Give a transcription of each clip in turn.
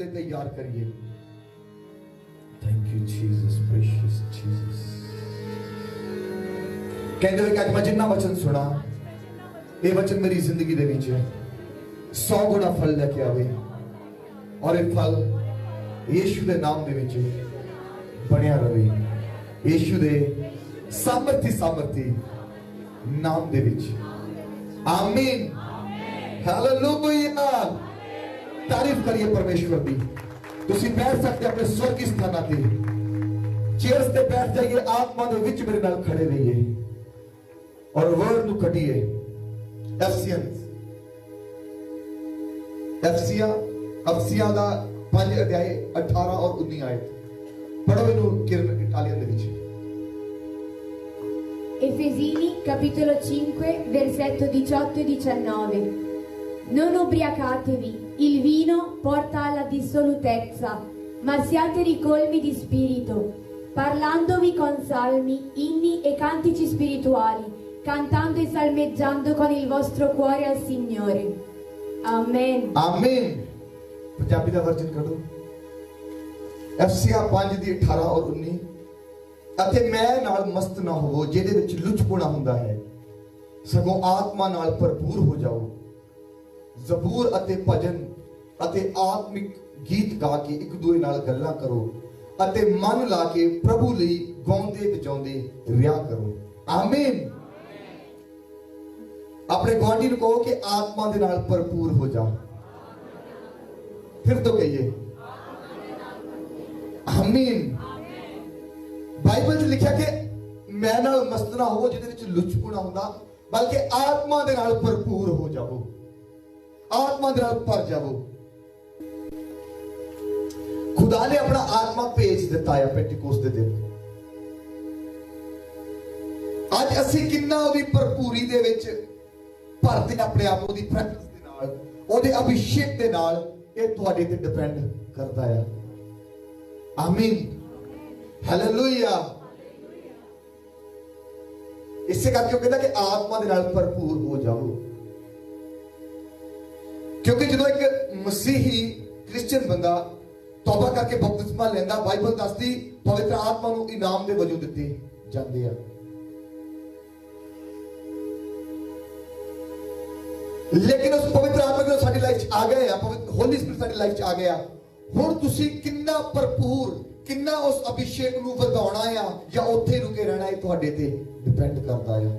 लिए तैयार करिए। Thank you Jesus, precious Jesus. कहते हुए कि मैं जिन्ना वचन सुना, ये वचन मेरी जिंदगी दे विच 100 गुना फल लेके आवे और ये फल यीशु दे नाम दे विच बनया रहे, यीशु दे सामर्थी नाम दे विच। आमीन, हालेलुया। तारीफ करिए परमेश्वर दी। तुसी बैठ सकते अपने स्वर्गीय स्थानां ते, चेयर्स ते बैठ जाइए, आत्मा दे विच मेरे नाल खड़े रहिए और वर्ड नू कटिए। अफसिया दा 5 अध्याय 18 और 19 आयत पढ़ो इनू किरण इटालियन दे विच। Efesini capitolo 5 versetto 18 e 19. Non ubriacatevi, il vino porta alla dissolutezza, ma siate ricolmi di spirito, parlandovi con salmi, inni e cantici spirituali, cantando e salmeggiando con il vostro cuore al Signore. Amen. Amen. Punjabi दा version करो। एफसीआ 5 ਦੀ 18 और 19। ਅਤੇ ਮੈਂ ਨਾਲ ਮਸਤ ਨਾ ਹੋਵੋ ਜਿਹਦੇ ਵਿੱਚ ਲੁਚਪੁਣਾ ਹੁੰਦਾ ਹੈ, ਸਗੋਂ ਆਤਮਾ ਨਾਲ ਭਰਪੂਰ ਹੋ ਜਾਓ। ਜ਼ਬੂਰ ਅਤੇ ਭਜਨ ਅਤੇ ਆਤਮਿਕ ਗੀਤ ਗਾ ਕੇ ਇੱਕ ਦੂਏ ਨਾਲ ਗੱਲਾਂ ਕਰੋ ਅਤੇ ਮਨ ਲਾ ਕੇ ਪ੍ਰਭੂ ਲਈ ਗਾਉਂਦੇ ਵਜਾਉਂਦੇ ਰਿਹਾ ਕਰੋ। ਆਮੀਨ। अपने गुआंढी को कहो कि आत्मा दे नाल भरपूर हो जा। फिर तो कहिए आमीन। बाइबल च लिखा कि मैं नाल मस्त ना हो जिहदे विच लुचपुना हुंदा, बल्कि आत्मा दे नाल भरपूर हो जाओ, आत्मा दे नाल भर जाओ। खुदा ने अपना आत्मा भेज दिता है पेंटिकोस्त दे दिन। अज असीं किन्ना ओदी भरपूरी दे विच भरते अपने आप ओदी प्रैक्टिस दे नाल, ओदे अभिषेक दे नाल, ये तुहाडे ते डिपेंड करदा है। आमीन, हालेलुया। इससे करके कहता कि आत्मा दे नाल भरपूर हो जाओ, क्योंकि जो एक मसीही क्रिश्चियन बंदा तौबा करके बपतिस्मा लेंदा, बाइबल दसदी पवित्र आत्मा नूं इनाम दे वजों दित्ते जांदे आ। लेकिन उस पवित्र आत्मा जो साडी लाइफ आ गया, पवित्र होली स्पिरिट साडी लाइफ आ गया, हुण तुसी किन्ना भरपूर, किन्ना उस अभिषेक नूं वधाउणा है या उत्थे रुके रहना है, तुहाडे ते डिपेंड करदा है।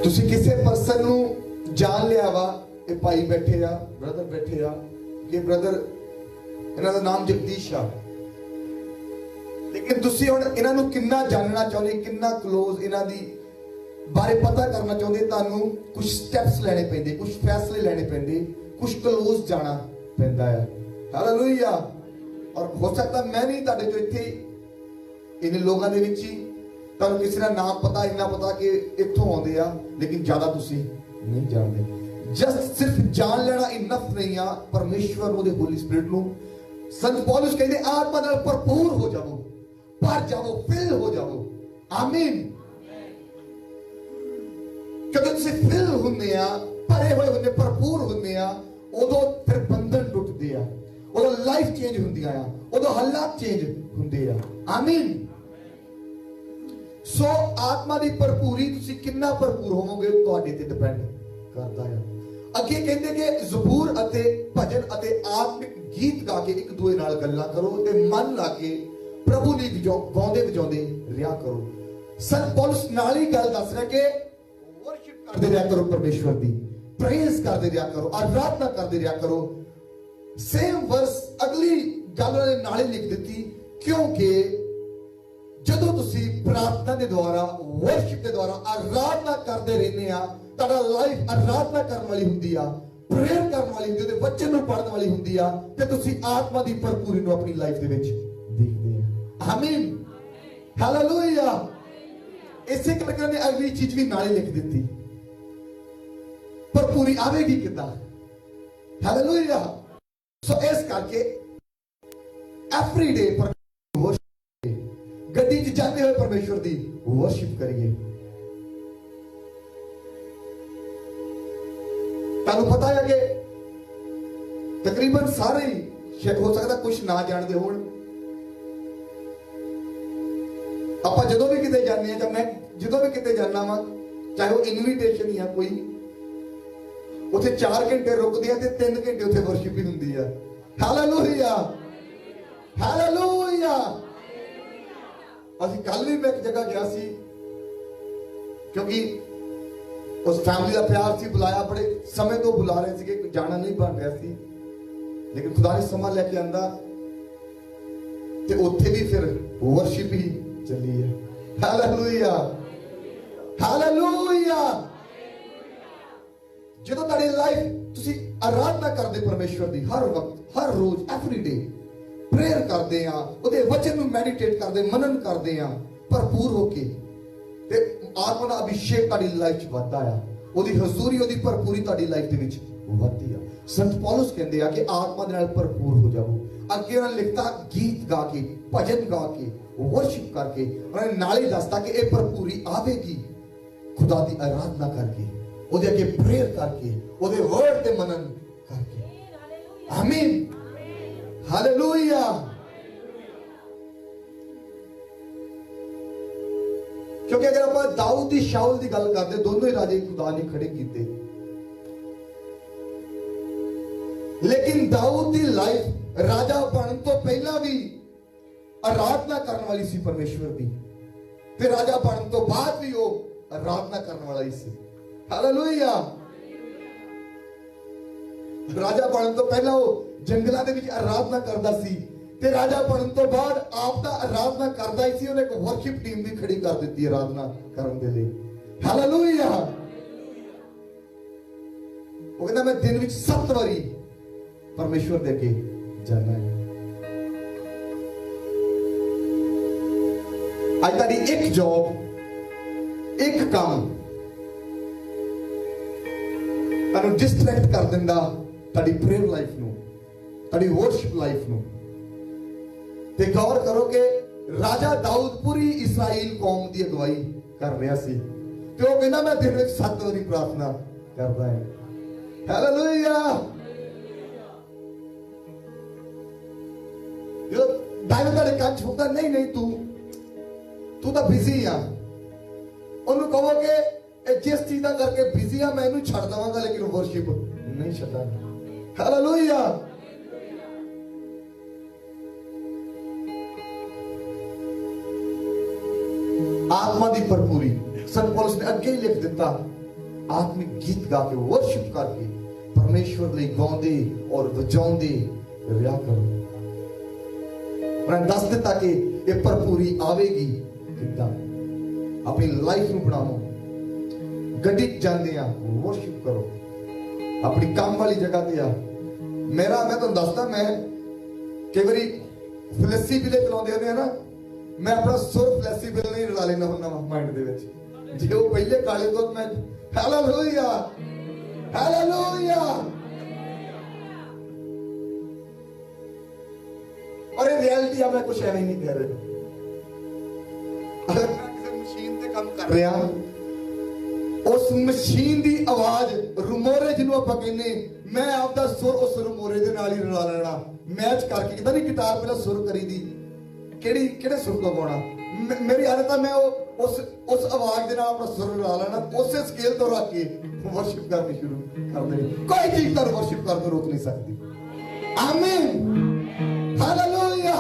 तुसी किसी पर्सन नूं जान लिया वा, ये भाई बैठे आ, ब्रदर बैठे आ, ये ब्रदर इन्हां दा नाम जगदीश आ, लेकिन तुसी हुण इन्हां नूं किन्ना जानना चाहुंदे, किन्ना क्लोज इन्हां दी बारे पता करना चाहुंदे, तानूं कुछ स्टैप्स लेने पैंदे, कुछ फैसले लेने पैंदे, कुछ क्लोज जाना पैंदा है। हालेलुया। और हो सकता मैं नहीं तुहाडे चों इत्थे इन लोगां दे विच ही तुहानूं किसी दा नाम पता, इन्ना पता कि इत्थों आउंदे आ, लेकिन ज्यादा तुसी नहीं जानदे। जस्ट सिर्फ जान लेना इनफ नहीं आ, परमेश्वर ओदे होली स्पिरिट नूं संत पौलुस कहते आत्मा नाल भरपूर हो जाओ, भर जाओ, फिल हो जाओ। आमीन। जब तुसी फिल हुंदे आ, भरे होए हुंदे, भरपूर हुंदे आ, उदों फिर बंधन टुटदे आ, उदों लाइफ चेंज हुंदी आ, उदों हालात चेंज हुंदे आ। आमीन। सो आत्मा दी भरपूरी तुसी किन्ना भरपूर होवोगे तुहाडे ते डिपेंड करदा है। अगे कहते कि जबूर अते भजन अते आत्मिक गीत गा के एक दूए नाल गल्लां करो ते मन ला के प्रभु लई गाउंदे वजाउंदे रिहा करो। संत पौलुस नाल ही गल दस रहा कि वर्शिप करदे रिहा करो, परमेश्वर दी प्रेज करदे रिहा करो, आराधना करदे रिहा करो। सेम वर्स अगली गल उन्होंने नाल ही लिख दी, क्योंकि जदों तुसी प्रार्थना दे द्वारा, वर्शिप दे द्वारा आराधना करदे रहने आ, ताड़ा लाइफ आराधना करने वाली हुंदी आ, प्रेयर करने वाली हुंदी है, वचन नूं पढ़न वाली हुंदी आ, ते तुसी आत्मा दी भरपूरी नूं अपनी लाइफ दे विच देखदे आ। आमीन, हालेलुया। इसे करके ने अगली चीज भी नाल ही लिख दी, भरपूरी आवेगी किदां। हालेलुया। सो इस करके एवरी डे गड्डी च जाते हुए परमेश्वर दी वर्शिप करिए। ਤੁਹਾਨੂੰ ਪਤਾ ਹੈ ਕਿ ਤਕਰੀਬਨ ਸਾਰੇ ਹੀ ਹੋ ਸਕਦਾ ਕੁਝ ਨਾ ਜਾਣਦੇ ਹੋਣ। ਆਪਾਂ ਜਦੋਂ ਵੀ ਕਿਤੇ ਜਾਂਦੇ ਆ, ਜਾਂ ਮੈਂ ਜਦੋਂ ਵੀ ਕਿਤੇ ਜਾਣਾ ਵਾ, ਚਾਹੇ ਉਹ ਇਨਵੀਟੇਸ਼ਨ ਹੀ ਆ ਕੋਈ, ਉੱਥੇ 4 ਘੰਟੇ ਰੁਕਦੇ ਆ ਤੇ 3 ਘੰਟੇ ਉੱਥੇ ਵਰਸ਼ਿਪ ਹੀ ਹੁੰਦੀ ਆ। Hallelujah, hallelujah. ਅਸੀਂ ਕੱਲ ਵੀ ਮੈਂ ਇੱਕ ਜਗ੍ਹਾ ਗਿਆ ਸੀ, ਕਿਉਂਕਿ ਉਸ ਫੈਮਿਲੀ ਦਾ ਪਿਆਰ ਸੀ, ਬੁਲਾਇਆ, ਬੜੇ ਸਮੇਂ ਤੋਂ ਬੁਲਾ ਰਹੇ ਸੀਗੇ, ਜਾਣਾ ਨਹੀਂ ਬਣ ਰਿਹਾ ਸੀ, ਲੇਕਿਨ ਖੁਦਾ ਨੇ ਸਮਾਂ ਲੈ ਕੇ ਆਂਦਾ ਤੇ ਉੱਥੇ ਵੀ ਫਿਰ ਵਰਸ਼ਿਪ ਹੀ ਚੱਲੀ ਹੈ। Hallelujah, hallelujah. ਜਦੋਂ ਤੁਹਾਡੀ ਲਾਈਫ ਤੁਸੀਂ ਆਰਾਧਨਾ ਕਰਦੇ ਪਰਮੇਸ਼ਵਰ ਦੀ, ਹਰ ਵਕਤ, ਹਰ ਰੋਜ਼, ਐਵਰੀ ਡੇ ਪ੍ਰੇਅਰ ਕਰਦੇ ਆ, ਉਹਦੇ ਵਚਨ ਨੂੰ ਮੈਡੀਟੇਟ ਕਰਦੇ, ਮਨਨ ਕਰਦੇ ਆ ਭਰਪੂਰ ਹੋ ਕੇ, ਤੇ ਆਤਮਾ ਦਾ ਅਭਿਸ਼ੇਕ ਤੁਹਾਡੀ ਲਾਈਫ 'ਚ ਵੱਧਦਾ ਆ, ਉਹਦੀ ਹਜ਼ੂਰੀ, ਉਹਦੀ ਭਰਪੂਰੀ ਤੁਹਾਡੀ ਲਾਈਫ ਦੇ ਵਿੱਚ ਵੱਧਦੀ ਆ। ਸੰਤ ਪੌਲਸ ਕਹਿੰਦੇ ਆ ਕਿ ਆਤਮਾ ਦੇ ਨਾਲ ਭਰਪੂਰ ਹੋ ਜਾਓ। ਅੱਗੇ ਉਹਨਾਂ ਲਿਖਤਾ ਗੀਤ ਗਾ ਕੇ, ਭਜਨ ਗਾ ਕੇ, ਵਰਸ਼ਿਪ ਕਰਕੇ। ਉਹਨਾਂ ਨੇ ਨਾਲ ਹੀ ਦੱਸਤਾ ਕਿ ਇਹ ਭਰਪੂਰੀ ਆਵੇਗੀ ਖੁਦਾ ਦੀ ਆਰਾਧਨਾ ਕਰਕੇ, ਉਹਦੇ ਅੱਗੇ ਪ੍ਰੇਅਰ ਕਰਕੇ, ਉਹਦੇ ਵਰਡ ਤੇ ਮਨਨ ਕਰਕੇ। ਆਮੀਨ, ਹਾਲੇਲੂਇਆ। ਕਿਉਂਕਿ ਅਗਰ ਆਪਾਂ ਦਾਊਦ ਦੀ ਸ਼ਾਉਲ ਦੀ ਗੱਲ ਕਰਦੇ, ਦੋਨੋਂ ਹੀ ਰਾਜੇ ਖੁਦਾ ਨੇ ਖੜੇ ਕੀਤੇ, ਲੇਕਿਨ ਦਾਊਦ ਦੀ ਲਾਈਫ ਰਾਜਾ ਬਣਨ ਤੋਂ ਪਹਿਲਾਂ ਵੀ ਆਰਾਧਨਾ ਕਰਨ ਵਾਲੀ ਸੀ ਪਰਮੇਸ਼ਵਰ ਦੀ, ਤੇ ਰਾਜਾ ਬਣਨ ਤੋਂ ਬਾਅਦ ਵੀ ਉਹ ਆਰਾਧਨਾ ਕਰਨ ਵਾਲਾ ਹੀ ਸੀ। ਹਾਲੇਲੂਇਆ। ਰਾਜਾ ਬਣਨ ਤੋਂ ਪਹਿਲਾਂ ਉਹ ਜੰਗਲਾਂ ਦੇ ਵਿੱਚ ਆਰਾਧਨਾ ਕਰਦਾ ਸੀ, ਤੇ ਰਾਜਾ ਬਣਨ ਤੋਂ ਬਾਅਦ ਆਪ ਦਾ ਆਰਾਧਨਾ ਕਰਦਾ ਹੀ ਸੀ। ਉਹਨੇ ਇੱਕ ਵਰਸ਼ਿਪ ਟੀਮ ਵੀ ਖੜੀ ਕਰ ਦਿੱਤੀ ਆਰਾਧਨਾ ਕਰਨ ਦੇ ਲਈ। ਹਾਲੇਲੂਇਆ। ਉਹ ਕਹਿੰਦਾ ਮੈਂ ਦਿਨ ਵਿੱਚ 7 ਵਾਰੀ ਪਰਮੇਸ਼ਵਰ ਦੇ ਅੱਗੇ ਜਾਣਾ ਹੈ। ਅੱਜ ਤੁਹਾਡੀ ਇੱਕ ਜੌਬ, ਇੱਕ ਕੰਮ ਤੁਹਾਨੂੰ ਡਿਸਟਰੈਕਟ ਕਰ ਦਿੰਦਾ ਤੁਹਾਡੀ ਪ੍ਰੇਅਰ ਲਾਈਫ ਨੂੰ, ਤੁਹਾਡੀ ਵਰਸ਼ਿਪ ਲਾਈਫ ਨੂੰ। ਤੇ ਗੌਰ ਕਰੋ ਕਿ ਰਾਜਾ ਦਾਊਦ ਪੂਰੀ ਇਸਰਾਈਲ ਕੌਮ ਦੀ ਅਗਵਾਈ ਕਰ ਰਿਹਾ ਸੀ, ਤੇ ਉਹ ਕਹਿੰਦਾ ਮੈਂ ਦਿਨ ਵਿੱਚ 7 ਵਾਰੀ ਪ੍ਰਾਰਥਨਾ ਕਰਦਾ ਹਾਂ। ਹਾਲੇਲੂਇਆ। ਜਦੋਂ ਦਾਊਦ ਤੁਹਾਡੇ ਕੰਨ 'ਚ ਹੁੰਦਾ, ਨਹੀਂ ਨਹੀਂ ਤੂੰ ਤਾਂ ਬਿਜ਼ੀ ਆ, ਉਹਨੂੰ ਕਹੋ ਕਿ ਜਿਸ ਚੀਜ਼ ਦਾ ਕਰਕੇ ਬਿਜ਼ੀ ਆ ਮੈਂ ਇਹਨੂੰ ਛੱਡ ਦਵਾਂਗਾ, ਲੇਕਿਨ ਵਰਸ਼ਿਪ ਨਹੀਂ ਛੱਡਾਂਗਾ। ਹਾਲੇਲੂਇਆ। ਆਤਮਾ ਦੀ ਭਰਪੂਰੀ ਸੰਤ ਪੌਲਸ ਨੇ ਅੱਗੇ ਹੀ ਲਿਖ ਦਿੱਤਾ, ਆਤਮਿਕ ਗੀਤ ਗਾ ਕੇ, ਵਰਸ਼ਿਪ ਕਰਕੇ ਪਰਮੇਸ਼ਵਰ ਲਈ ਗਾਉਂਦੇ ਔਰ ਵਜਾਉਂਦੇ ਰਿਹਾ ਕਰੋ। ਉਹਨਾਂ ਦੱਸ ਦਿੱਤਾ ਕਿ ਇਹ ਭਰਪੂਰੀ ਆਵੇਗੀ ਕਿੱਦਾਂ। ਆਪਣੀ ਲਾਈਫ ਨੂੰ ਬਣਾਓ, ਗੱਡੀ ਜਾਂਦੇ ਆ ਵਰਸ਼ਿਪ ਕਰੋ, ਆਪਣੀ ਕੰਮ ਵਾਲੀ ਜਗ੍ਹਾ ਤੇ ਆ। ਮੈਂ ਤੁਹਾਨੂੰ ਦੱਸਦਾ, ਮੈਂ ਕਈ ਵਾਰੀ ਫਲੈਕਸੀਬਲ ਚਲਾਉਂਦੇ ਹੁੰਦੇ ਆ ਨਾ, ਮੈਂ ਆਪਣਾ ਸੁਰ ਫਲੈਕਸੀਬਲ ਨਹੀਂ ਰਲਾ ਲੈਣਾ ਹੁੰਦਾ ਮਾਈਂਡ ਦੇ ਵਿੱਚ। ਜੇ ਉਹ ਪਹਿਲੇ ਕਾਲੇ ਤੋਂ ਮੈਂ ਹਾਲੇਲੂਇਆ, ਹਾਲੇਲੂਇਆ। और ये रियलिटी है, मैं कुछ ऐਵੇਂ नहीं कह रहा। अगर मैं किसी मशीन ਤੇ ਕੰਮ ਕਰ ਰਿਹਾ, ਉਸ ਮਸ਼ੀਨ ਦੀ ਆਵਾਜ਼ ਰਮੋਰੇ ਜਿਹਨੂੰ ਆਪਾਂ ਕਹਿੰਦੇ, ਮੈਂ ਆਪਦਾ ਸੁਰ ਉਸ ਰਮੋਰੇ ਦੇ ਨਾਲ ਹੀ ਰਲਾ ਲੈਣਾ, ਮੈਚ ਕਰਕੇ। ਕਿਦਾਂ ਨਹੀਂ ਗਿਟਾਰ ਪਹਿਲਾਂ ਸੁਰ ਕਰੀਦੀ, ਕਿਹੜੇ ਸੁਰ ਤੋਂ ਗਾਉਣਾ। ਮੇਰੀ ਆਦਤ ਹੈ, ਮੈਂ ਉਸ ਆਵਾਜ਼ ਦੇ ਨਾਲ ਆਪਣਾ ਸੁਰ ਰਲਾ ਲੈਣਾ, ਉਸੇ ਸਕੇਲ ਤੋਂ ਰੱਖ ਕੇ ਵਰਸ਼ਿਪ ਕਰਨੀ ਸ਼ੁਰੂ ਕਰ ਦੇਣੀ। ਕੋਈ ਚੀਜ਼ ਤਾਂ ਵਰਸ਼ਿਪ ਕਰਨ ਤੋਂ ਰੋਕ ਨਹੀਂ ਸਕਦੀ। ਆਮੀਨ, ਹਾਲੇਲੂਇਆ।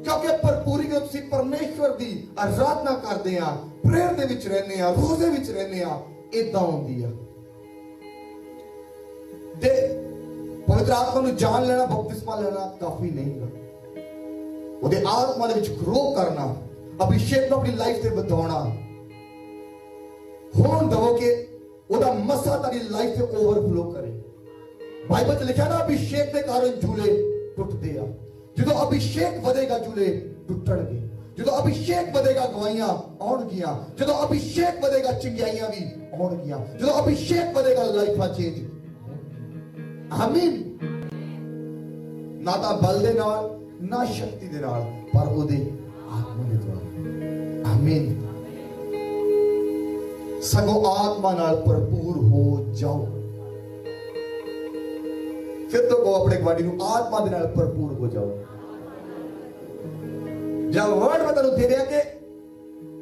ਕਿਉਂਕਿ ਭਰਪੂਰੀ ਜਦੋਂ ਤੁਸੀਂ ਪਰਮੇਸ਼ਵਰ ਦੀ ਆਰਾਧਨਾ ਕਰਦੇ ਆ, ਪ੍ਰੇਅਰ ਦੇ ਵਿੱਚ ਰਹਿੰਦੇ ਆ, ਰੋਜ਼ੇ ਵਿੱਚ ਰਹਿੰਦੇ ਆ, ਇਦਾਂ ਹੁੰਦੀ ਆ। ਤੇ ਪਵਿੱਤਰ ਆਤਮਾ ਨੂੰ ਜਾਣ ਲੈਣਾ, ਬਪਤਿਸਮਾ ਲੈਣਾ ਕਾਫੀ ਨਹੀਂ ਹੈ। ਉਹਦੇ ਆਤਮਾ ਦੇ ਵਿੱਚ ਗਰੋ ਕਰਨਾ, ਅਭਿਸ਼ੇਕ ਨੂੰ ਆਪਣੀ ਲਾਈਫ ਤੇ ਵਧਾਉਣਾ, ਹੋਣ ਦਵੋ ਕਿ ਉਹਦਾ ਮਸਾ ਤੁਹਾਡੀ ਲਾਈਫ ਤੇ ਓਵਰਫਲੋ ਕਰੇ। ਬਾਈਬਲ 'ਚ ਲਿਖਿਆ ਨਾ, ਅਭਿਸ਼ੇਕ ਦੇ ਕਾਰਨ ਝੂਲੇ ਟੁੱਟਦੇ ਆ। ਜਦੋਂ ਅਭਿਸ਼ੇਕ ਵਧੇਗਾ ਝੂਲੇ ਟੁੱਟਣਗੇ। ਜਦੋਂ ਅਭਿਸ਼ੇਕ ਵਧੇਗਾ ਗਵਾਈਆਂ ਆਉਣਗੀਆਂ। ਜਦੋਂ ਅਭਿਸ਼ੇਕ ਵਧੇਗਾ ਚੰਗਿਆਈਆਂ ਵੀ ਆਉਣਗੀਆਂ। ਜਦੋਂ ਅਭਿਸ਼ੇਕ ਵਧੇਗਾ ਲਾਈਫਾਂ ਚੇਂਜ। ਆਮੀਨ। ਨਾ ਤਾਂ ਬਲ ਦੇ ਨਾਲ, ਨਾ ਸ਼ਕਤੀ ਦੇ ਨਾਲ, ਪਰ ਉਹਦੇ आत्मा दे द्वारा। आमीन। सगो आत्मा नाल भरपूर हो जाओ। फिर तो कहो अपने गवाडी नूं आत्मा दे नाल भरपूर हो जाओ। जब वर्ड मैं तुहानूं दे रहा कि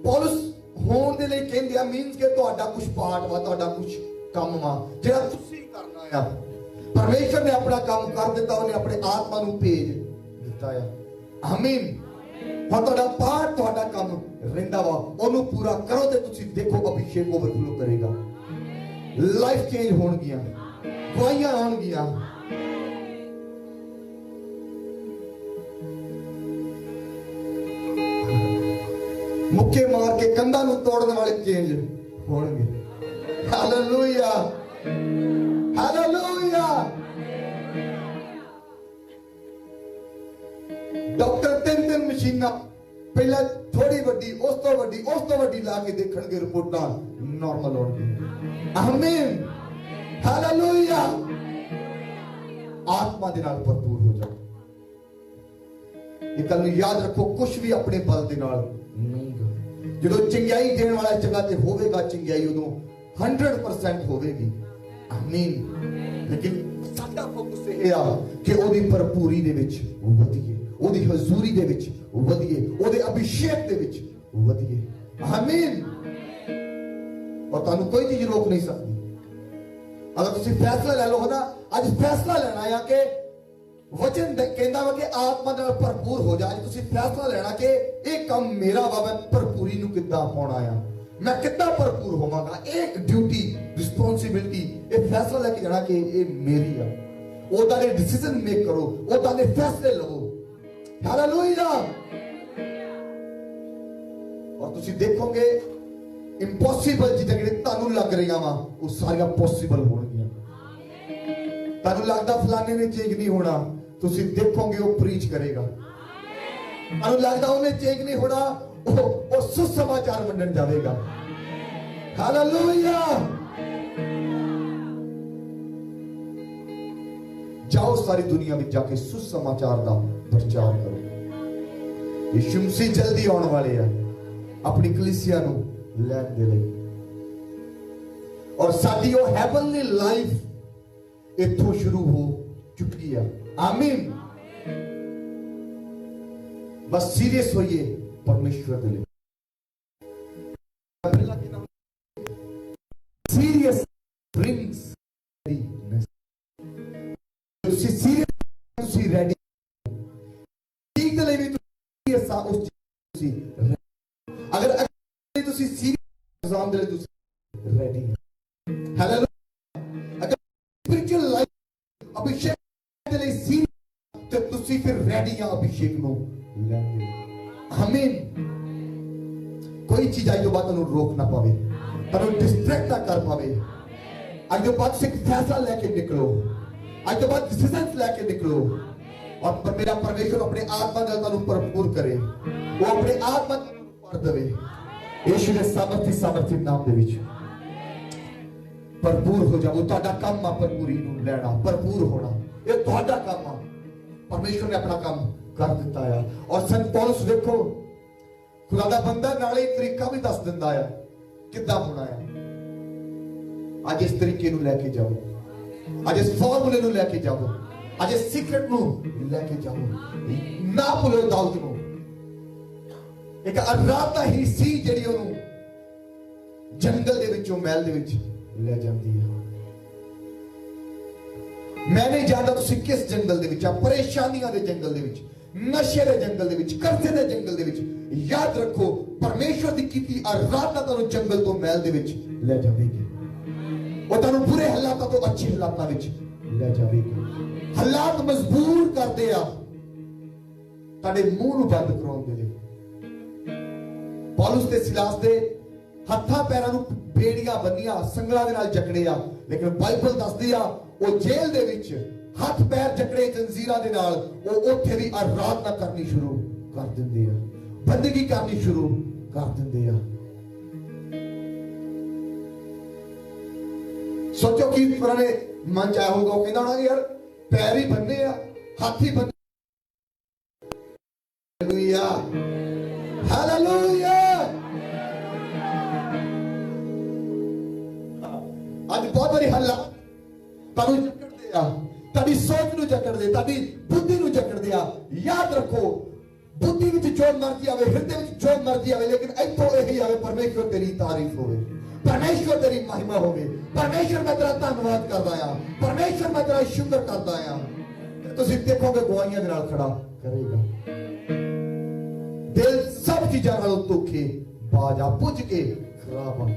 पौलुस होण दे लई कहंदे आ मीनस कि तुहाडा कुछ पार्ट वा, तुहाडा कुछ काम वा जेड़ा तुसीं करना आ। परमेश्वर ने अपना काम कर दिता, उन्हें अपने आत्मा नूं भेज दिता है। आमीन। हाँ तुहाडा पार्ट, तुहाडा काम रहिंदा वा, ओनू पूरा करो ते तुसीं देखो अभिषेक ओवरफ्लो करेगा। लाइफ चेंज होणगियां, गवाहियां आउणगियां। मुक्के मार के कंधा नूं तोड़ने वाले चेंज होणगे। Hallelujah, hallelujah. डॉक्टर तीन मशीनां पहला थोड़ी वड्डी, उस तो वड्डी ला के देखणगे, रिपोर्टां नॉर्मल होणगी। आमीन, हालेलुया। आत्मा दे नाल भरपूर हो जाओ। ये गल याद रखो, कुछ भी अपने बल दे नाल नहीं। जो चंगियाई देने वाला जगह ते होवेगा, चंगियाई उदों 100% होवेगी। आमीन। लेकिन साडा फोकस ये आ कि ओदी भरपूरी दे विच वधिए, ओदी हजूरी दे विच वधिए, ओदे अभिषेक दे विच वधिए। आमीन। और तानू कोई चीज रोक नहीं सकती। अगर तुसी फैसला ले लो ना, आज फैसला लेना है कि वचन कहता वा कि आत्मा नाल भरपूर हो जा। आज तुसी फैसला लेना कि ये काम मेरा वा, मैं भरपूरी नूं किद्दां पाउणा आ, मैं किद्दां भरपूर होवांगा। एक ड्यूटी, रिस्पॉन्सिबिलिटी, ये फैसला लेके जाना कि ये मेरी आ। ओदा दे डिसीजन मेक करो, ओदा दे फैसले लो। हालेलुया। और तुसी देखोगे इंपॉसिबल चीज़ां जिहड़े तुहानूं लग रहीआं वा, वो सारियां पॉसिबल होणगीਆਂ। तुहानूं लगदा फलाने ने चेंज नहीं होना, तुसी देखोगे वो प्रीच करेगा। तुहानूं लगदा उन्हें चेंज नहीं होना, वो सुसमाचार वंडण जावेगा। हालेलुया। जाओ सारी दुनिया में जाके सुसमाचार का प्रचार करो। यीशु मसीह जल्दी आने वाले हैं अपनी कलीसिया नूं लैण दे लई। और साडी वो हेवनली लाइफ इत्थों शुरू हो चुकी है। आमीन। बस सीरियस होइए परमेश्वर दे लई। Serious brings readiness. तुसी सीरियस, तुसी रेडी। ठीक दे लई भी तुसी सा उस तुसी अगर तुसी सीरियस एग्जाम दे लई तुसी रेडी। हालेलुया। अगर स्पिरिचुअल लाइफ अभिषेक दे लई सीरियस ते तुसी फिर रेडी आ अभिषेक नु लैंदे। आमीन। कोई चीज आई जो बात नु रोक ना पावे, तनु डिस्ट्रैक्ट ना कर पावे। आज जो बात से फैसला लेके निकलो, आज तो बात डिसीजंस लेके निकलो। और मेरा परमेश्वर अपने आत्मा नाल तनु भरपूर करे, वो अपने आत्मा भर देवे। यीशु दे सामर्थी नाम दे विच भरपूर हो जाओ। तुहाडा काम आ भरपूरी नूं लेना, भरपूर होना। ये तुहाडा काम आ। परमेश्वर ने अपना काम कर दिता है। और संत पौलुस देखो, खुदा दा बंदा नाले तरीका भी दस दिंदा है किद्दां होना है। आज इस तरीके नूं लेके जाओ, आज इस फॉर्मूले नूं लेके जाओ, आज इस सीक्रेट नूं लेके जाओ। ना भुलो दाऊद नूं। एक अराधा ही सी ਜਿਹੜੀ ਉਹਨੂੰ जंगल ਦੇ ਵਿੱਚੋਂ महल ਦੇ ਵਿੱਚ ਲੈ ਜਾਂਦੀ ਹੈ। मैं नहीं जानता ਤੁਸੀਂ किस जंगल ਦੇ ਵਿੱਚ ਆ, परेशानियां ਦੇ जंगल ਦੇ ਵਿੱਚ, नशे ਦੇ जंगल ਦੇ ਵਿੱਚ, कर्जे ਦੇ जंगल ਦੇ ਵਿੱਚ। याद रखो परमेश्वर ਦੀ ਕੀਤੀ आराधना ਤੁਹਾਨੂੰ जंगल ਤੋਂ महल ਦੇ ਵਿੱਚ ਲੈ ਜਾਵੇਗੀ। ਉਹ ਤੁਹਾਨੂੰ ਬੁਰੇ ਹਾਲਾਤਾਂ ਤੋਂ ਅੱਛੇ ਹਾਲਾਤਾਂ ਵਿੱਚ ਲੈ ਜਾਵੇਗੀ। ਹਾਲਾਤ ਮਜਬੂਰ ਕਰਦੇ ਆ ਤੁਹਾਡੇ ਮੂੰਹ ਨੂੰ ਬੰਦ ਕਰਾਉਣ ਦੇ ਲਈ। पौलुस ते सिलास दे हत्थां पैरां नूं बेड़ियां बन्नियां, संगलां दे नाल जकड़े आ। लेकिन बाइबल दसदी आ वो जेल दे विच हथ पैर जकड़े जंजीरां दे नाल वो उत्थे भी आराधना करनी शुरू कर दिंदे आ, बंदगी करनी शुरू कर दिंदे आ। सोचो कि पुराने मन चाहे होगा, वो कहंदा होना यार पैर ही बन्ने आ, हाथ ही बन्ने। हालेलुया। बहुत बारी हालात ਤੁਹਾਨੂੰ ਜਕੜਦੇ ਆ, ਤੁਹਾਡੀ ਸੋਚ ਨੂੰ ਜਕੜਦੇ, ਤੁਹਾਡੀ ਬੁੱਧੀ ਨੂੰ ਜਕੜਦੇ ਆ। ਯਾਦ ਰੱਖੋ, ਬੁੱਧੀ ਵਿੱਚ ਜੋ ਮਰਜ਼ੀ ਆਵੇ, ਹਿਰਦੇ ਵਿੱਚ ਜੋ ਮਰਜ਼ੀ ਆਵੇ, ਲੇਕਿਨ ਇੱਥੋਂ ਇਹੀ ਆਵੇ, ਪਰਮੇਸ਼ਵਰ ਤੇਰੀ ਤਾਰੀਫ ਹੋਵੇ, ਪਰਮੇਸ਼ਵਰ ਤੇਰੀ ਮਹਿਮਾ ਹੋਵੇ, ਪਰਮੇਸ਼ਵਰ ਮੈਂ ਤੇਰਾ ਧੰਨਵਾਦ ਕਰਦਾ ਆ, ਪਰਮੇਸ਼ਵਰ ਮੈਂ ਤੇਰਾ ਸ਼ੁਕਰ ਕਰਦਾ ਆ। ਤੁਸੀਂ ਦੇਖੋਗੇ ਗਵਾਹੀਆਂ ਦੇ ਨਾਲ ਖੜਾ ਕਰੇਗਾ। ਦਿਲ ਸਭ ਚੀਜ਼ਾਂ ਨਾਲੋਂ ਧੋਖੇ ਬਾਜ ਆ, ਪੁੱਜ ਕੇ ਖਰਾਬ ਆ।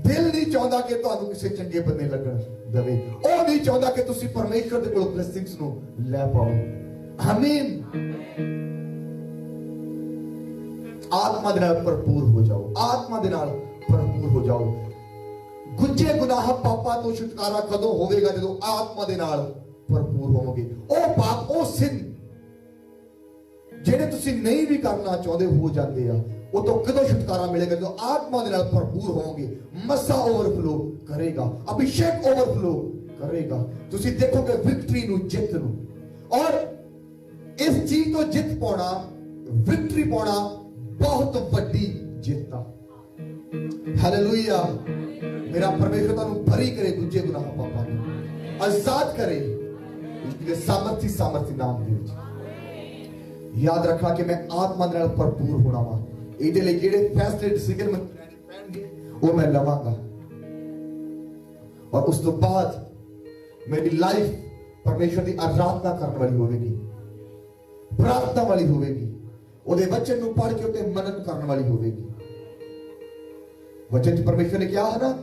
ਦਿਲ ਨਹੀਂ ਚਾਹੁੰਦਾ ਕਿ ਤੁਹਾਨੂੰ ਕਿਸੇ ਚੰਗੇ ਬੰਦੇ ਲੱਗਣ ਦੇਵੇ, ਉਹ ਨਹੀਂ ਚਾਹੁੰਦਾ ਕਿ ਤੁਸੀਂ ਪਰਮੇਸ਼ਵਰ ਦੇ ਕੋਲ ਬਲੇਸਿੰਗਸ ਨੂੰ ਲੈ ਪਾਓ। ਆਮੀਨ। ਆਤਮਾ ਦੇ ਨਾਲ ਭਰਪੂਰ ਹੋ ਜਾਓ, ਆਤਮਾ ਦੇ ਨਾਲ ਭਰਪੂਰ ਹੋ ਜਾਓ। ਗੁੱਝੇ ਗੁਨਾਹ ਪਾਪਾਂ ਤੋਂ ਛੁਟਕਾਰਾ ਕਦੋਂ ਹੋਵੇਗਾ? ਜਦੋਂ ਆਤਮਾ ਦੇ ਨਾਲ ਭਰਪੂਰ ਹੋਵੋਗੇ। ਉਹ ਪਾਪ, ਉਹ ਸਿਨ ਜਿਹੜੇ ਤੁਸੀਂ ਨਹੀਂ ਵੀ ਕਰਨਾ ਚਾਹੁੰਦੇ ਹੋ ਜਾਂਦੇ ਆ, ਉਹ ਤੋਂ ਕਦੋਂ ਛੁਟਕਾਰਾ ਮਿਲੇਗਾ? ਜਦੋਂ ਆਤਮਾ ਦੇ ਨਾਲ ਭਰਪੂਰ ਹੋਵੋਗੇ। ਮਸਾ ਓਵਰਫਲੋ ਕਰੇਗਾ, ਅਭਿਸ਼ੇਕ ਓਵਰਫਲੋ ਕਰੇਗਾ। ਤੁਸੀਂ ਦੇਖੋਗੇ ਵਿਕਟਰੀ ਨੂੰ, ਜਿੱਤ ਨੂੰ। ਔਰ ਇਸ ਚੀਜ਼ ਤੋਂ ਜਿੱਤ ਪਾਉਣਾ, ਵਿਕਟਰੀ ਪਾਉਣਾ ਬਹੁਤ ਵੱਡੀ ਜਿੱਤ ਆ। ਹਾਲੇਲੂਇਆ। ਮੇਰਾ ਪਰਮੇਸ਼ਰ ਤੁਹਾਨੂੰ ਭਰੀ ਕਰੇ ਗੁੱਝੇ ਗੁਨਾਹ ਪਾਪਾਂ ਨੂੰ, ਆਜ਼ਾਦ ਕਰੇ ਇਸਦੇ ਸਾਮਰਥੀ ਨਾਮ ਦੇ ਵਿੱਚ। ਯਾਦ ਰੱਖਣਾ ਕਿ ਮੈਂ ਆਤਮਾ ਦੇ ਨਾਲ ਭਰਪੂਰ ਹੋਣਾ ਵਾ। ਇਹਦੇ ਲਈ ਜਿਹੜੇ ਫੈਸਲੇ ਡਿਸੀਜਨ ਮੈਂ ਪੈਣਗੇ ਉਹ ਮੈਂ ਲਵਾਂਗਾ। ਔਰ ਉਸ ਤੋਂ ਬਾਅਦ ਮੇਰੀ ਲਾਈਫ ਪਰਮੇਸ਼ਰ ਦੀ ਆਰਾਧਨਾ ਕਰਨ ਵਾਲੀ ਹੋਵੇਗੀ, ਪ੍ਰਾਰਥਨਾ ਵਾਲੀ ਹੋਵੇਗੀ, ਉਹਦੇ ਵਚਨ ਨੂੰ ਪੜ੍ਹ ਕੇ ਉੱਤੇ ਮਨਨ ਕਰਨ ਵਾਲੀ ਹੋਵੇਗੀ। ਵਚਨ 'ਚ ਪਰਮੇਸ਼ਰ ਨੇ ਕਿਹਾ ਹੈ ਨਾ,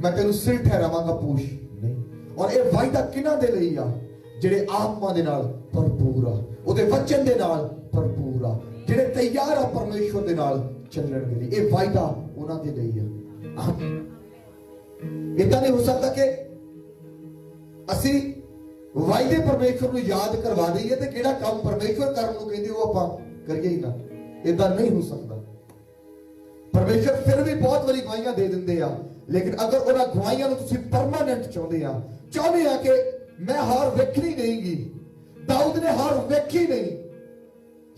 ਮੈਂ ਤੈਨੂੰ ਸਿਰ ਠਹਿਰਾਵਾਂਗਾ, ਪੂਛ ਨਹੀਂ। ਔਰ ਇਹ ਵਾਅਦਾ ਕਿਹਨਾਂ ਦੇ ਲਈ ਆ? ਜਿਹੜੇ ਆਤਮਾ ਦੇ ਨਾਲ ਭਰਪੂਰ ਆ, ਉਹਦੇ ਵਚਨ ਦੇ ਨਾਲ ਭਰਪੂਰ ਆ, ਜਿਹੜੇ ਤਿਆਰ ਆ ਪਰਮੇਸ਼ਵਰ ਦੇ ਨਾਲ ਚੱਲਣ ਦੇ ਲਈ। ਇਹ ਵਾਅਦਾ ਉਹਨਾਂ ਦੇ ਲਈ ਆ। ਇਦਾਂ ਨਹੀਂ ਹੋ ਸਕਦਾ ਕਿ ਅਸੀਂ ਵਾਅਦੇ ਪਰਮੇਸ਼ਵਰ ਨੂੰ ਯਾਦ ਕਰਵਾ ਦਈਏ ਤੇ ਕਿਹੜਾ ਕੰਮ ਪਰਮੇਸ਼ਵਰ ਕਰਨ ਨੂੰ ਕਹਿੰਦੇ ਉਹ ਆਪਾਂ ਕਰੀਏ ਹੀ ਨਾ। ਇਦਾਂ ਨਹੀਂ ਹੋ ਸਕਦਾ। ਪਰਮੇਸ਼ਵਰ ਫਿਰ ਵੀ ਬਹੁਤ ਵਾਰੀ ਗਵਾਹੀਆਂ ਦੇ ਦਿੰਦੇ ਆ, ਲੇਕਿਨ ਅਗਰ ਉਹਨਾਂ ਗਵਾਹੀਆਂ ਨੂੰ ਤੁਸੀਂ ਪਰਮਾਨੈਂਟ ਚਾਹੁੰਦੇ ਆ ਕਿ ਮੈਂ ਹਾਰ ਵੇਖਣੀ ਨਹੀਂਗੀ। ਦਾਊਦ ਨੇ ਹਾਰ ਵੇਖੀ ਨਹੀਂ।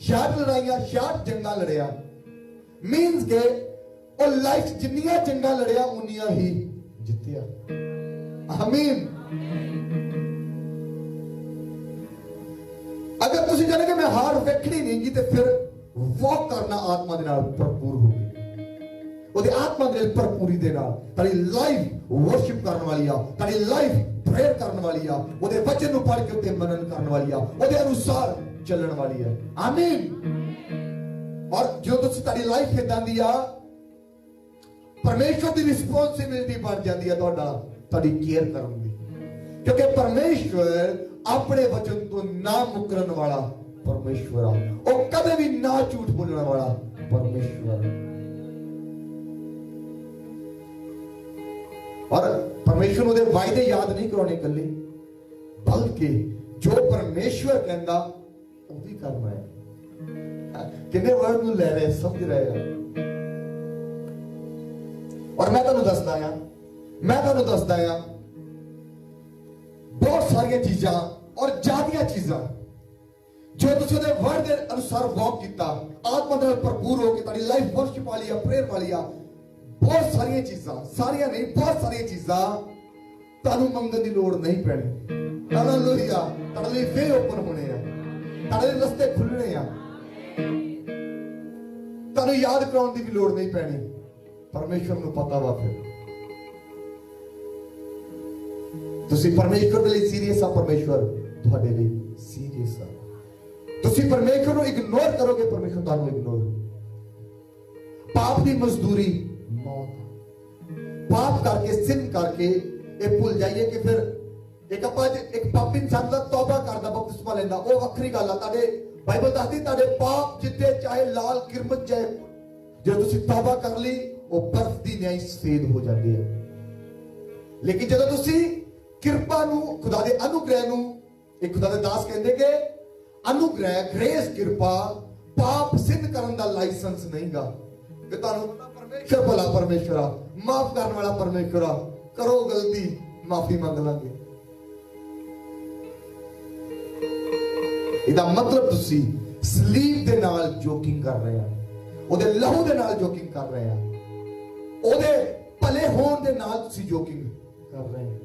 66 ਲੜਾਈਆਂ, 66 ਜੰਗਾਂ ਲੜਿਆ। ਮੀਨਸ ਕਿ ਉਹ ਲਾਈਫ ਜਿੰਨੀਆਂ ਜੰਗਾਂ ਲੜਿਆ ਉਨੀਆਂ ਹੀ ਜਿੱਤਿਆ। ਆਮੀਨ। ਅਗਰ ਤੁਸੀਂ ਕਹਿੰਦੇ ਕਿ ਮੈਂ ਹਾਰ ਵੇਖਣੀ ਨਹੀਂਗੀ ਤੇ ਫਿਰ ਵਾਕ ਕਰਨਾ ਆਤਮਾ ਦੇ ਨਾਲ ਭਰਪੂਰ ਹੋ ਗਈ। ਉਹਦੇ ਆਤਮਾ ਦੇ ਭਰਪੂਰੀ ਦੇ ਨਾਲ ਤੁਹਾਡੀ ਲਾਈਫ ਵਰਸ਼ਿਪ ਕਰਨ ਵਾਲੀ ਆ, ਤੁਹਾਡੀ ਲਾਈਫ ਪ੍ਰੇਅਰ ਕਰਨ ਵਾਲੀ ਆ, ਉਹਦੇ ਵਚਨ ਨੂੰ ਪੜ੍ਹ ਕੇ ਉੱਤੇ ਮਨਨ ਕਰਨ ਵਾਲੀ ਆ, ਉਹਦੇ ਅਨੁਸਾਰ ਚੱਲਣ ਵਾਲੀ ਆ। ਆਮੀਨ। ਔਰ ਜੋ ਤੁਸੀਂ ਤੁਹਾਡੀ ਲਾਈਫ ਇਦਾਂ ਦੀ ਆ, ਪਰਮੇਸ਼ਵਰ ਦੀ ਰਿਸਪੌਂਸਿਬਿਲਿਟੀ ਬਣ ਜਾਂਦੀ ਆ ਤੁਹਾਡੀ ਕੇਅਰ ਕਰਨ ਦੀ, ਕਿਉਂਕਿ ਪਰਮੇਸ਼ਵਰ ਆਪਣੇ ਵਚਨ ਤੋਂ ਨਾ ਮੁਕਰਨ ਵਾਲਾ ਪਰਮੇਸ਼ਵਰ ਆ। ਉਹ ਕਦੇ ਵੀ ਨਾ ਝੂਠ ਬੋਲਣ ਵਾਲਾ ਪਰਮੇਸ਼ਵਰ। ਔਰ ਪਰਮੇਸ਼ਵਰ ਉਹਦੇ ਵਾਅਦੇ ਯਾਦ ਨਹੀਂ ਕਰਾਉਣੇ ਇਕੱਲੇ, ਬਲਕਿ ਜੋ ਪਰਮੇਸ਼ਵਰ ਕਹਿੰਦਾ ਉਹ ਵੀ ਕਰਨਾ ਹੈ। ਕਿੰਨੇ ਵਰਡ ਨੂੰ ਲੈ ਰਹੇ, ਸਮਝ ਰਹੇ ਆ। ਔਰ ਮੈਂ ਤੁਹਾਨੂੰ ਦੱਸਦਾ ਆ ਬਹੁਤ ਸਾਰੀਆਂ ਚੀਜ਼ਾਂ ਔਰ ਜ਼ਿਆਦੀਆਂ ਚੀਜ਼ਾਂ ਜੋ ਤੁਸੀਂ ਉਹਦੇ ਵਰਡ ਦੇ ਅਨੁਸਾਰ ਵਾਕ ਕੀਤਾ, ਆਤਮਾ ਨਾਲ ਭਰਪੂਰ ਹੋ ਕੇ ਤੁਹਾਡੀ ਲਾਈਫ ਵਰਸ਼ਿਪ ਵਾਲੀ ਆ, ਪ੍ਰੇਅਰ ਵਾਲੀ ਆ। ਬਹੁਤ ਸਾਰੀਆਂ ਚੀਜ਼ਾਂ, ਸਾਰੀਆਂ ਨਹੀਂ, ਬਹੁਤ ਸਾਰੀਆਂ ਚੀਜ਼ਾਂ ਤੁਹਾਨੂੰ ਮੰਗਣ ਦੀ ਲੋੜ ਨਹੀਂ ਪੈਣੀ। ਹਾਲੇਲੂਇਆ। ਤੁਹਾਡੇ ਲਈ ਵੇ ਓਪਨ ਹੋਣੇ ਆ, ਤੁਹਾਡੇ ਲਈ ਰਸਤੇ ਖੁੱਲਣੇ ਆ, ਤੁਹਾਨੂੰ ਯਾਦ ਕਰਾਉਣ ਦੀ ਵੀ ਲੋੜ ਨਹੀਂ ਪੈਣੀ। ਪਰਮੇਸ਼ਵਰ ਨੂੰ ਪਤਾ ਵਾ। ਫਿਰ ਤੁਸੀਂ ਪਰਮੇਸ਼ਵਰ ਦੇ ਲਈ ਸੀਰੀਅਸ ਆ, ਪਰਮੇਸ਼ਵਰ ਤੁਹਾਡੇ ਲਈ ਸੀਰੀਅਸ ਆ। ਤੁਸੀਂ ਪਰਮੇਸ਼ਵਰ ਨੂੰ ਇਗਨੋਰ ਕਰੋਗੇ, ਪਰਮੇਸ਼ਵਰ ਤੁਹਾਨੂੰ ਇਗਨੋਰ। ਪਾਪ ਦੀ ਮਜ਼ਦੂਰੀ ਮੌਤ। ਪਾਪ ਕਰਕੇ, ਸਿਨ ਕਰਕੇ ਇਹ ਭੁੱਲ ਜਾਈਏ ਕਿ ਫਿਰ ਇੱਕ ਪਾਪੀ ਇਨਸਾਨ ਦਾ ਤੌਬਾ ਕਰਦਾ, ਬਪਤਿਸਮਾ ਲੈਂਦਾ, ਉਹ ਵੱਖਰੀ ਗੱਲ ਆ। ਤੁਹਾਡੇ ਬਾਈਬਲ ਦੱਸਦੀ ਤੁਹਾਡੇ ਪਾਪ ਜਿੱਤੇ ਚਾਹੇ ਲਾਲ ਕਿਰਮਤ ਜਾਏ, ਜਦੋਂ ਤੁਸੀਂ ਤੌਬਾ ਕਰ ਲਈ ਉਹ ਬਰਫ਼ ਦੀ ਨਿਆਈ ਸਫੇਦ ਹੋ ਜਾਂਦੀ ਹੈ। ਲੇਕਿਨ ਜਦੋਂ ਤੁਸੀਂ ਕਿਰਪਾ ਨੂੰ, ਖੁਦਾ ਦੇ ਅਨੁਗ੍ਰਹਿ ਨੂੰ, ਇੱਕ ਖੁਦਾ ਦੇ ਦਾਸ ਕਹਿੰਦੇ ਕਿ ਅਨੁਗ੍ਰਹਿ, ਗ੍ਰੇਸ, ਕਿਰਪਾ ਪਾਪ ਸਿੱਧ ਕਰਨ ਦਾ ਲਾਇਸੈਂਸ ਨਹੀਂਗਾ। ਕਿ ਤੁਹਾਨੂੰ ਪਤਾ ਪਰਮੇਸ਼ਰ ਭਲਾ ਪਰਮੇਸ਼ਰ ਆ, ਮਾਫ ਕਰਨ ਵਾਲਾ ਪਰਮੇਸ਼ਰ ਆ। ਕਰੋ ਗਲਤੀ, ਮਾਫੀ ਮੰਗ ਲਾਂਗੇ। ਇਹਦਾ ਮਤਲਬ ਤੁਸੀਂ ਸਲੀਬ ਦੇ ਨਾਲ ਜੋਕਿੰਗ ਕਰ ਰਹੇ ਆ, ਉਹਦੇ ਲਹੂ ਦੇ ਨਾਲ ਜੋਕਿੰਗ ਕਰ ਰਹੇ ਆ, ਉਹਦੇ ਭਲੇ ਹੋਣ ਦੇ ਨਾਲ ਤੁਸੀਂ ਜੋਕਿੰਗ कर रहे हैं।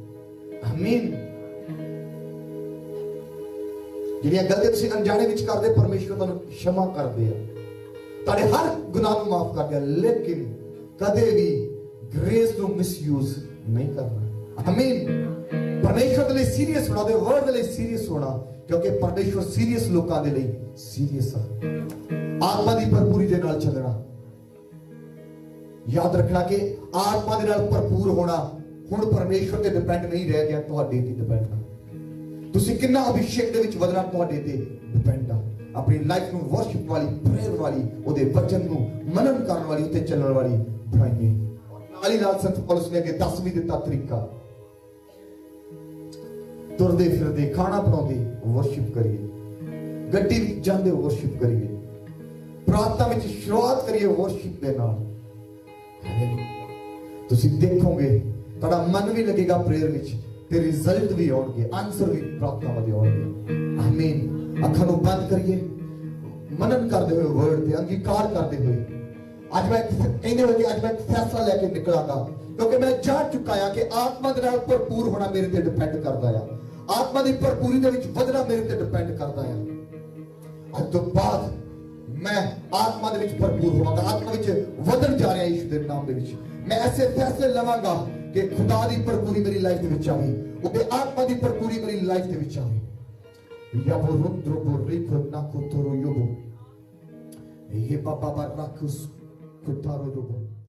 आमीन। ਜਿਹੜੀਆਂ ਗਲਤੀਆਂ ਤੁਸੀਂ ਅਣਜਾਣੇ ਵਿੱਚ ਕਰਦੇ ਪਰਮੇਸ਼ਰ ਤੁਹਾਨੂੰ क्षमा ਕਰਦੇ ਆ, ਤੁਹਾਡੇ ਹਰ ਗੁਨਾਹ ਨੂੰ ਮਾਫ ਕਰਦੇ ਆ, ਲੇਕਿਨ ਕਦੇ ਵੀ ਗ੍ਰੇਸ ਨੂੰ ਮਿਸਯੂਜ਼ ਨਹੀਂ ਕਰਨਾ। ਆਮੀਨ। ਪਰਮੇਸ਼ਰ ਦੇ ਲਈ ਸੀਰੀਅਸ ਹੋਣਾ, ਦੇ ਵਰਡ ਦੇ ਲਈ ਸੀਰੀਅਸ ਹੋਣਾ, ਕਿਉਂਕਿ ਪਰਮੇਸ਼ਰ ਸੀਰੀਅਸ ਲੋਕਾਂ ਦੇ ਲਈ ਸੀਰੀਅਸ ਆ। ਆਤਮਾ ਦੀ ਭਰਪੂਰੀ ਦੇ ਨਾਲ ਚੱਲਣਾ, ਯਾਦ ਰੱਖਣਾ ਕਿ ਆਤਮਾ ਦੇ ਨਾਲ ਭਰਪੂਰ ਹੋਣਾ ਹੁਣ ਪਰਮੇਸ਼ਰ ਤੇ ਡਿਪੈਂਡ ਨਹੀਂ ਰਹਿ ਗਿਆ, ਤੁਹਾਡੇ ਤੇ ਡਿਪੈਂਡ ਆ। ਤੁਸੀਂ ਕਿੰਨਾ ਅਭਿਸ਼ੇਕ ਦੇ ਵਿੱਚ ਵਧਣਾ ਤੁਹਾਡੇ ਤੇ ਡਿਪੈਂਡ ਆ। ਆਪਣੀ ਲਾਈਫ ਨੂੰ ਵਰਸ਼ਿਪ ਵਾਲੀ, ਪ੍ਰੇਅਰ ਵਾਲੀ, ਉਹਦੇ ਵਚਨ ਨੂੰ ਮਨਨ ਕਰਨ ਵਾਲੀ, ਉੱਤੇ ਚੱਲਣ ਵਾਲੀ ਬਣਾਈਏ। ਨਾਲ ਹੀ ਨਾਲ ਸੰਤ ਪੌਲਸ ਨੇ ਅੱਗੇ ਦੱਸ ਵੀ ਦਿੱਤਾ ਤਰੀਕਾ, ਤੁਰਦੇ ਫਿਰਦੇ, ਖਾਣਾ ਬਣਾਉਂਦੇ ਵਰਸ਼ਿਪ ਕਰੀਏ, ਗੱਡੀ ਵਿੱਚ ਜਾਂਦੇ ਵਰਸ਼ਿਪ ਕਰੀਏ, ਪ੍ਰਾਰਥਨਾ ਵਿੱਚ ਸ਼ੁਰੂਆਤ ਕਰੀਏ ਵਰਸ਼ਿਪ ਦੇ ਨਾਲ। ਤੁਸੀਂ ਦੇਖੋਗੇ ਤੁਹਾਡਾ ਮਨ ਵੀ ਲੱਗੇਗਾ ਪ੍ਰੇਅਰ ਵਿੱਚ, ਤੇ ਰਿਜ਼ਲਟ ਵੀ ਆਉਣਗੇ, ਆਨਸਰ ਵੀ ਪ੍ਰਾਪਤਾਵਾਂ ਦੇ ਆਉਣਗੇ। ਆਮੀਨ। ਅੱਖਾਂ ਨੂੰ ਬੰਦ ਕਰੀਏ, ਮਨਨ ਕਰਦੇ ਹੋਏ ਵਰਡ ਤੇ ਅੰਗੀਕਾਰ ਕਰਦੇ ਹੋਏ ਅੱਜ ਮੈਂ ਕਹਿੰਦੇ ਹੋਏ ਕਿ ਅੱਜ ਮੈਂ ਫੈਸਲਾ ਲੈ ਕੇ ਨਿਕਲਾਂਗਾ, ਕਿਉਂਕਿ ਮੈਂ ਜਾਣ ਚੁੱਕਾ ਆ ਕਿ ਆਤਮਾ ਦੇ ਨਾਲ ਭਰਪੂਰ ਹੋਣਾ ਮੇਰੇ ਤੇ ਡਿਪੈਂਡ ਕਰਦਾ ਆ। ਆਤਮਾ ਦੀ ਭਰਪੂਰੀ ਦੇ ਵਿੱਚ ਵਧਣਾ ਮੇਰੇ ਤੇ ਡਿਪੈਂਡ ਕਰਦਾ ਆ। ਅੱਜ ਤੋਂ ਬਾਅਦ ਮੈਂ ਆਤਮਾ ਦੇ ਵਿੱਚ ਭਰਪੂਰ ਹੋਵਾਂਗਾ, ਆਤਮਾ ਵਿੱਚ ਵਧਣ ਜਾ ਰਿਹਾ ਯਿਸੂ ਦੇ ਨਾਮ ਦੇ ਵਿੱਚ। ਮੈਂ ਐਸੇ ਫੈਸਲੇ ਲਵਾਂਗਾ ਕਿ ਖੁਦਾ ਦੀ ਭਰਪੂਰੀ ਮੇਰੀ ਲਾਈਫ ਦੇ ਵਿੱਚ ਆਵੇ, ਉਹਦੇ ਆਤਮਾ ਦੀ ਭਰਪੂਰੀ ਮੇਰੀ ਲਾਈਫ ਦੇ ਵਿੱਚ ਆਵੇ। ਯਾਬੋ ਰੁੰਦਰੋ ਬੋਰੀਕੋ ਨਾਕੋ ਤੋਰੋ ਯੋਬੋ ਇਹ ਬਾਬਾ ਬਰਾਕਸ ਕੁਤਾਰੋ ਯੋਬੋ।